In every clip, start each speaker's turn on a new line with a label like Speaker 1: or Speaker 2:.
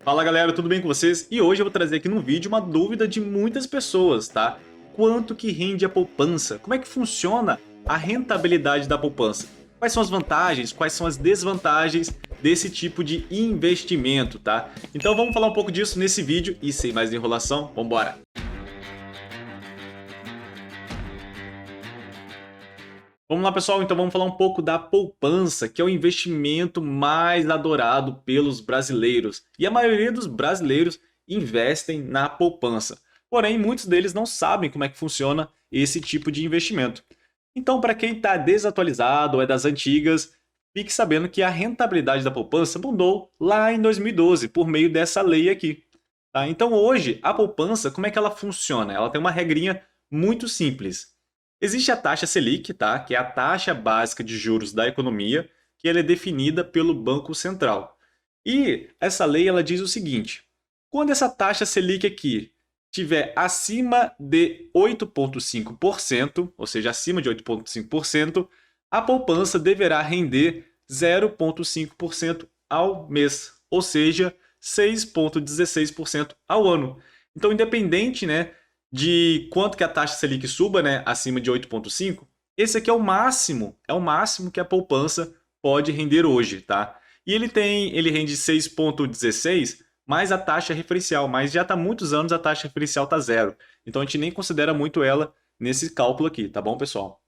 Speaker 1: Fala galera, tudo bem com vocês? E hoje eu vou trazer aqui no vídeo uma dúvida de muitas pessoas, tá? Quanto que rende a poupança? Como é que funciona a rentabilidade da poupança? Quais são as vantagens, quais são as desvantagens desse tipo de investimento, tá? Então vamos falar um pouco disso nesse vídeo e sem mais enrolação, vambora! Vamos lá pessoal, então vamos falar um pouco da poupança, que é o investimento mais adorado pelos brasileiros. E a maioria dos brasileiros investem na poupança. Porém, muitos deles não sabem como é que funciona esse tipo de investimento. Então, para quem está desatualizado ou é das antigas, fique sabendo que a rentabilidade da poupança mudou lá em 2012, por meio dessa lei aqui. Tá? Então, hoje, a poupança, como é que ela funciona? Ela tem uma regrinha muito simples. Existe a taxa Selic, tá? Que é a taxa básica de juros da economia, que ela é definida pelo Banco Central. E essa lei ela diz o seguinte: quando essa taxa Selic aqui estiver acima de 8,5%, ou seja, acima de 8,5%, a poupança deverá render 0,5% ao mês, ou seja, 6,16% ao ano. Então, independente, né, de quanto que a taxa Selic suba, né, acima de 8,5, esse aqui é o máximo que a poupança pode render hoje, tá? E ele rende 6,16, mais a taxa referencial, mas já está há muitos anos a taxa referencial está zero. Então a gente nem considera muito ela nesse cálculo aqui, tá bom, pessoal?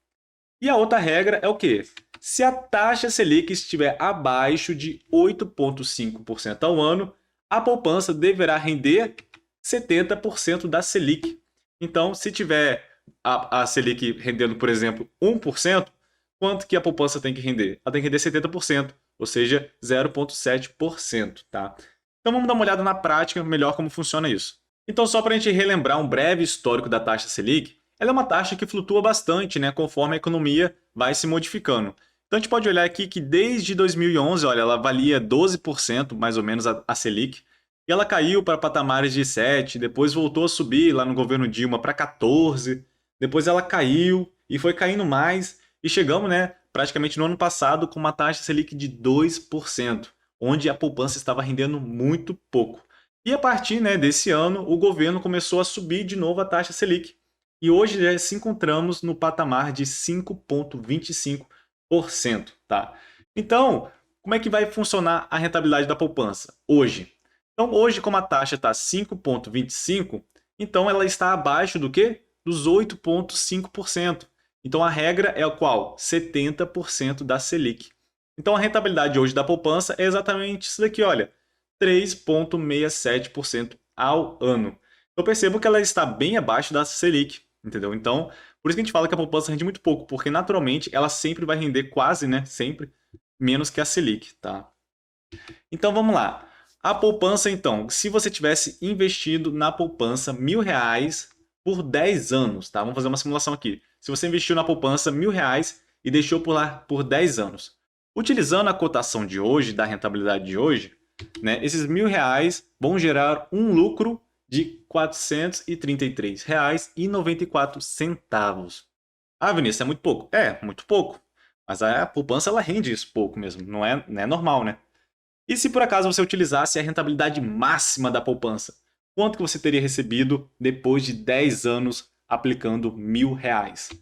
Speaker 1: E a outra regra é o quê? Se a taxa Selic estiver abaixo de 8,5% ao ano, a poupança deverá render 70% da Selic. Então, se tiver a Selic rendendo, por exemplo, 1%, quanto que a poupança tem que render? Ela tem que render 70%, ou seja, 0,7%, tá? Então vamos dar uma olhada na prática melhor como funciona isso. Então, só para a gente relembrar um breve histórico da taxa Selic, ela é uma taxa que flutua bastante, né, conforme a economia vai se modificando. Então a gente pode olhar aqui que desde 2011, olha, ela valia 12% mais ou menos a Selic, e ela caiu para patamares de 7, depois voltou a subir lá no governo Dilma para 14, depois ela caiu e foi caindo mais, e chegamos, né, praticamente no ano passado com uma taxa Selic de 2%, onde a poupança estava rendendo muito pouco. E a partir, né, desse ano, o governo começou a subir de novo a taxa Selic. E hoje já se encontramos no patamar de 5,25%, tá? Então, como é que vai funcionar a rentabilidade da poupança hoje? Então, hoje, como a taxa está 5,25%, então ela está abaixo do quê? Dos 8,5%. Então, a regra é a qual? 70% da Selic. Então, a rentabilidade hoje da poupança é exatamente isso daqui, olha, 3,67% ao ano. Eu percebo que ela está bem abaixo da Selic, entendeu? Então, por isso que a gente fala que a poupança rende muito pouco, porque naturalmente ela sempre vai render quase, né, sempre, menos que a Selic, tá? Então vamos lá. A poupança, então, se você tivesse investido na poupança R$ 1.000 por 10 anos, tá? Vamos fazer uma simulação aqui. Se você investiu na poupança R$ 1.000 e deixou por lá por 10 anos, utilizando a cotação de hoje, da rentabilidade de hoje, né, esses R$ 1.000 vão gerar um lucro de R$ 433,94. Ah, Vinícius, é muito pouco. É, muito pouco. Mas a poupança ela rende isso pouco mesmo. Não é normal, né? E se por acaso você utilizasse a rentabilidade máxima da poupança? Quanto que você teria recebido depois de 10 anos aplicando R$ 1.000?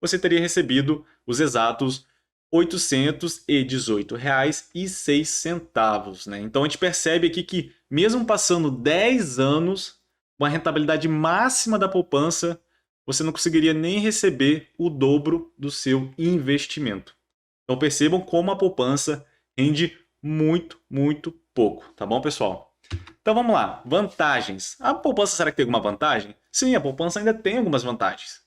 Speaker 1: Você teria recebido os exatos R$ 818,06, né? Então a gente percebe aqui que mesmo passando 10 anos, com a rentabilidade máxima da poupança, você não conseguiria nem receber o dobro do seu investimento. Então percebam como a poupança rende muito, muito pouco, tá bom, pessoal? Então vamos lá, vantagens. A poupança, será que tem alguma vantagem? Sim, a poupança ainda tem algumas vantagens.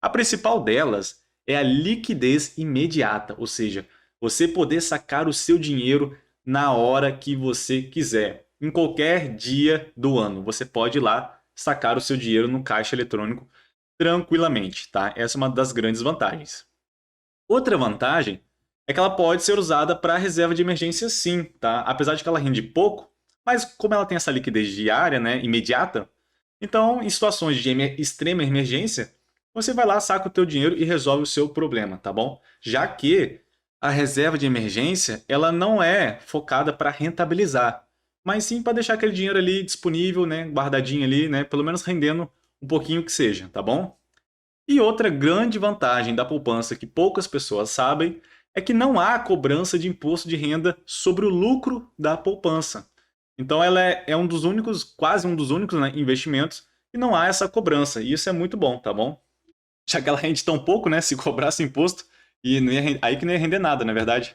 Speaker 1: A principal delas é a liquidez imediata, ou seja, você poder sacar o seu dinheiro na hora que você quiser, em qualquer dia do ano. Você pode ir lá sacar o seu dinheiro no caixa eletrônico tranquilamente, tá? Essa é uma das grandes vantagens. Outra vantagem é que ela pode ser usada para reserva de emergência sim, tá? Apesar de que ela rende pouco, mas como ela tem essa liquidez diária, né, imediata, então em situações de extrema emergência, você vai lá, saca o teu dinheiro e resolve o seu problema, tá bom? Já que a reserva de emergência, ela não é focada para rentabilizar, mas sim para deixar aquele dinheiro ali disponível, né, guardadinho ali, né, pelo menos rendendo um pouquinho que seja, tá bom? E outra grande vantagem da poupança que poucas pessoas sabem é que não há cobrança de imposto de renda sobre o lucro da poupança. Então ela é um dos únicos, quase um dos únicos, né, investimentos que não há essa cobrança. E isso é muito bom, tá bom? Já que ela rende tão pouco, né, se cobrasse imposto, e não ia, aí que não ia render nada, na verdade.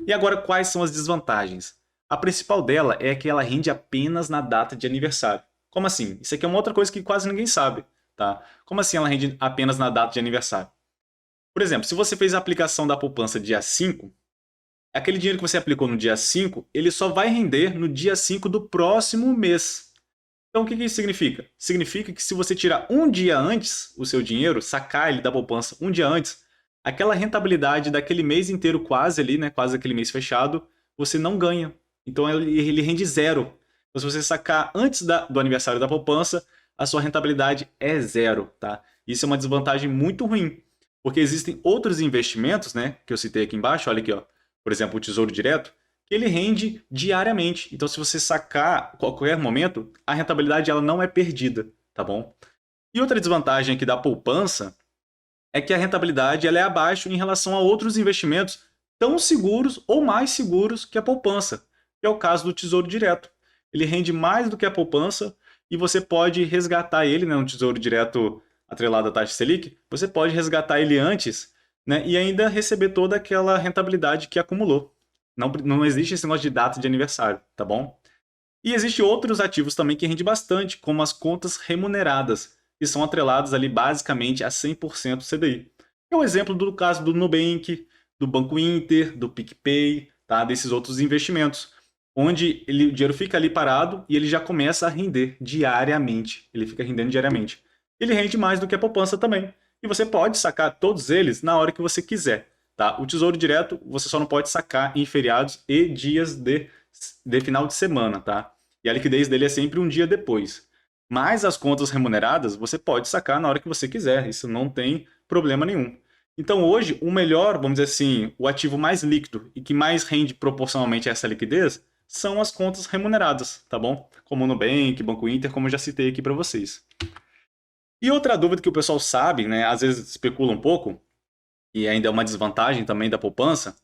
Speaker 1: E agora quais são as desvantagens? A principal dela é que ela rende apenas na data de aniversário. Como assim? Isso aqui é uma outra coisa que quase ninguém sabe, tá? Como assim ela rende apenas na data de aniversário? Por exemplo, se você fez a aplicação da poupança dia 5, aquele dinheiro que você aplicou no dia 5, ele só vai render no dia 5 do próximo mês. Então o que isso significa? Significa que se você tirar um dia antes o seu dinheiro, sacar ele da poupança um dia antes, aquela rentabilidade daquele mês inteiro quase ali, né, quase aquele mês fechado, você não ganha. Então ele rende zero. Então, se você sacar antes do aniversário da poupança, a sua rentabilidade é zero, tá? Isso é uma desvantagem muito ruim, porque existem outros investimentos, né, que eu citei aqui embaixo, olha aqui, ó, por exemplo, o Tesouro Direto, que ele rende diariamente. Então, se você sacar a qualquer momento, a rentabilidade ela não é perdida, tá bom? E outra desvantagem aqui da poupança é que a rentabilidade ela é abaixo em relação a outros investimentos tão seguros ou mais seguros que a poupança, que é o caso do Tesouro Direto. Ele rende mais do que a poupança e você pode resgatar ele, né, um Tesouro Direto atrelado à taxa Selic, você pode resgatar ele antes, né, e ainda receber toda aquela rentabilidade que acumulou. Não existe esse negócio de data de aniversário, tá bom? E existem outros ativos também que rendem bastante, como as contas remuneradas, que são atreladas ali basicamente a 100% CDI. É o exemplo do caso do Nubank, do Banco Inter, do PicPay, tá? Desses outros investimentos, onde o dinheiro fica ali parado e ele já começa a render diariamente. Ele fica rendendo diariamente. Ele rende mais do que a poupança também. E você pode sacar todos eles na hora que você quiser. Tá? O Tesouro Direto você só não pode sacar em feriados e dias de final de semana, tá? E a liquidez dele é sempre um dia depois. Mas as contas remuneradas você pode sacar na hora que você quiser, isso não tem problema nenhum. Então hoje, o melhor, vamos dizer assim, o ativo mais líquido e que mais rende proporcionalmente a essa liquidez são as contas remuneradas, tá bom? Como o Nubank, Banco Inter, como eu já citei aqui para vocês. E outra dúvida que o pessoal sabe, né, às vezes especula um pouco, e ainda é uma desvantagem também da poupança,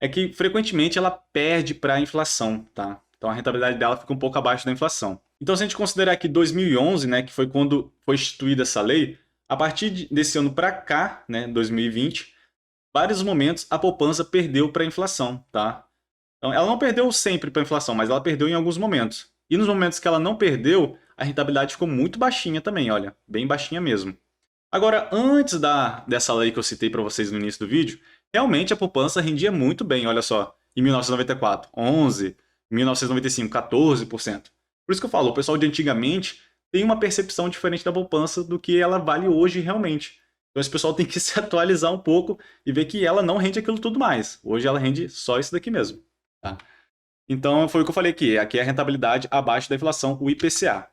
Speaker 1: é que frequentemente ela perde para a inflação, tá? Então a rentabilidade dela fica um pouco abaixo da inflação. Então se a gente considerar que 2011, né, que foi quando foi instituída essa lei, a partir desse ano para cá, né, 2020, vários momentos a poupança perdeu para a inflação, tá? Então ela não perdeu sempre para a inflação, mas ela perdeu em alguns momentos. E nos momentos que ela não perdeu, a rentabilidade ficou muito baixinha também, olha, bem baixinha mesmo. Agora, antes dessa lei que eu citei para vocês no início do vídeo, realmente a poupança rendia muito bem, olha só. Em 1994, 11%, em 1995, 14%. Por isso que eu falo, o pessoal de antigamente tem uma percepção diferente da poupança do que ela vale hoje realmente. Então esse pessoal tem que se atualizar um pouco e ver que ela não rende aquilo tudo mais. Hoje ela rende só isso daqui mesmo. Tá? Então foi o que eu falei aqui é a rentabilidade abaixo da inflação, o IPCA.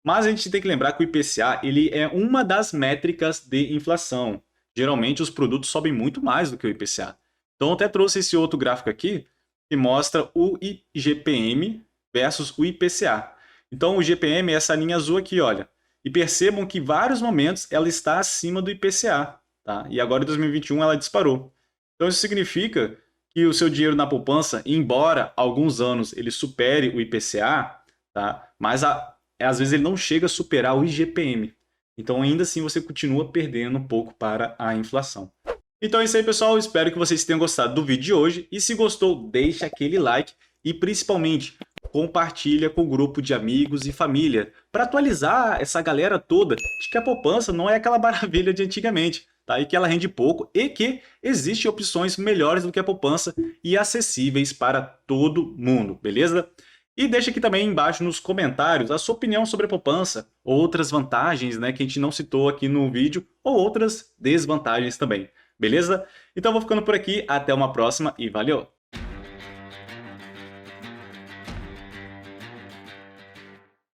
Speaker 1: Mas a gente tem que lembrar que o IPCA ele é uma das métricas de inflação. Geralmente os produtos sobem muito mais do que o IPCA. Então eu até trouxe esse outro gráfico aqui que mostra o IGPM versus o IPCA. Então o IGPM é essa linha azul aqui, olha. E percebam que em vários momentos ela está acima do IPCA. Tá? E agora em 2021 ela disparou. Então isso significa que o seu dinheiro na poupança, embora alguns anos ele supere o IPCA, tá? Mas às vezes ele não chega a superar o IGPM. Então ainda assim você continua perdendo um pouco para a inflação. Então é isso aí, pessoal. Espero que vocês tenham gostado do vídeo de hoje. E se gostou, deixa aquele like e principalmente compartilha com o grupo de amigos e família para atualizar essa galera toda de que a poupança não é aquela maravilha de antigamente, tá? E que ela rende pouco e que existem opções melhores do que a poupança e acessíveis para todo mundo, beleza? E deixa aqui também embaixo nos comentários a sua opinião sobre a poupança, outras vantagens, né, que a gente não citou aqui no vídeo, ou outras desvantagens também, beleza? Então vou ficando por aqui, até uma próxima e valeu!